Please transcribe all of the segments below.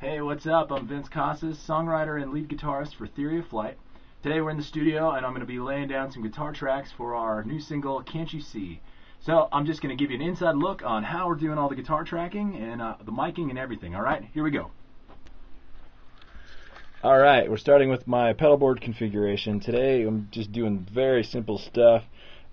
Hey, what's up? I'm Vince Casas, songwriter and lead guitarist for Theory of Flight. Today we're in the studio and I'm going to be laying down some guitar tracks for our new single, Can't You See? So I'm just going to give you an inside look on how we're doing all the guitar tracking and the miking and everything. Alright, here we go. Alright, we're starting with my pedal board configuration. Today I'm just doing very simple stuff.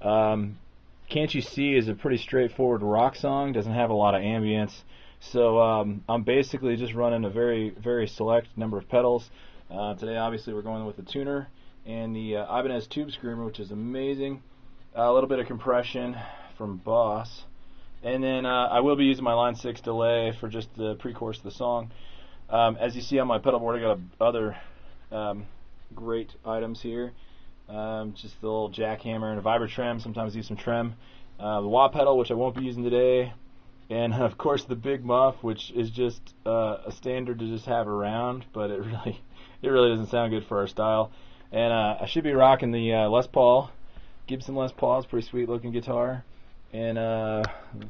Can't You See is a pretty straightforward rock song, doesn't have a lot of ambience. So I'm basically just running a very select number of pedals. Today obviously we're going with the tuner and the Ibanez tube screamer, which is amazing. A little bit of compression from Boss. And then I will be using my line 6 delay for just the pre-chorus of the song. As you see on my pedal board, I got other great items here. Just the little jackhammer and a vibra-trem, sometimes use some trem. The wah pedal, which I won't be using today. And of course the big muff, which is just a standard to just have around, but it really doesn't sound good for our style. And I should be rocking the Les Paul, Gibson Les Paul. It's a pretty sweet looking guitar. And of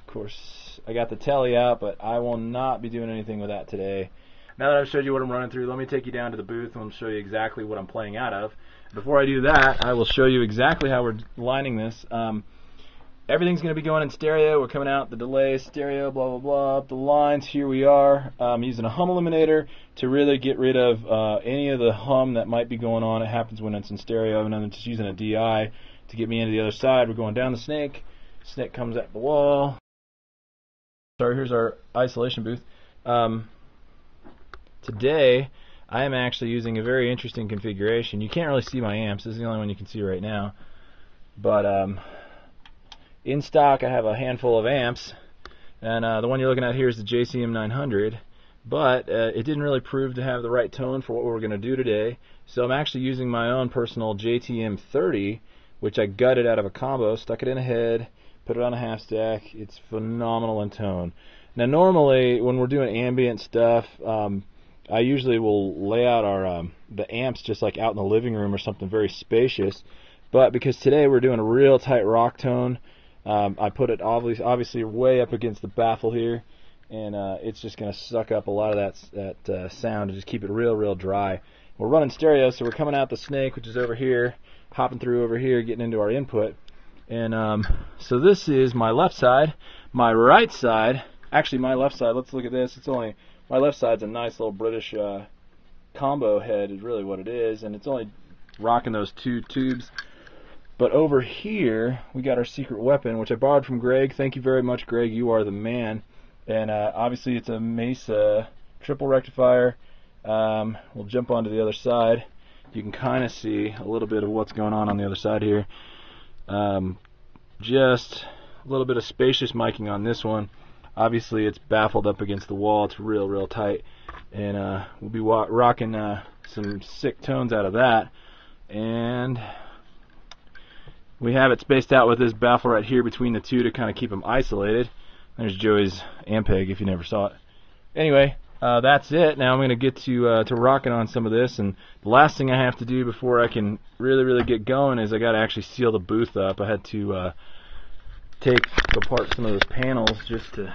course I got the telly out, but I will not be doing anything with that today. Now that I've showed you what I'm running through, let me take you down to the booth and I'll show you exactly what I'm playing out of. Before I do that, I will show you exactly how we're lining this. Everything's going to be going in stereo. We're coming out the delay, stereo, blah, blah, blah. Up the lines, here we are. I'm using a hum eliminator to really get rid of any of the hum that might be going on. It happens when it's in stereo, and I'm just using a DI to get me into the other side. We're going down the snake. Snake comes at the wall. Sorry, here's our isolation booth. Today, I am actually using a very interesting configuration. You can't really see my amps. This is the only one you can see right now. But in stock, I have a handful of amps, and the one you're looking at here is the JCM 900, but it didn't really prove to have the right tone for what we're going to do today, so I'm actually using my own personal JTM 30, which I gutted out of a combo, stuck it in a head, put it on a half stack. It's phenomenal in tone. Now normally, when we're doing ambient stuff, I usually will lay out our the amps just like out in the living room or something very spacious, but because today we're doing a real tight rock tone, I put it obviously way up against the baffle here, and it's just going to suck up a lot of that sound and just keep it real dry. We're running stereo, so we're coming out the snake, which is over here, hopping through over here, getting into our input. And so this is my left side. My right side, actually my left side, let's look at this. My left side's a nice little British combo head is really what it is, and it's only rocking those two tubes. But over here, we got our secret weapon, which I borrowed from Greg. Thank you very much, Greg. You are the man. And obviously, it's a Mesa triple rectifier. We'll jump onto the other side. You can kind of see a little bit of what's going on the other side here. Just a little bit of spacious miking on this one. Obviously, it's baffled up against the wall. It's real tight. And we'll be rocking some sick tones out of that. And we have it spaced out with this baffle right here between the two to kind of keep them isolated. There's Joey's Ampeg if you never saw it. Anyway, that's it. Now I'm going to get to rocking on some of this, and the last thing I have to do before I can really get going is I got to actually seal the booth up. I had to take apart some of those panels just to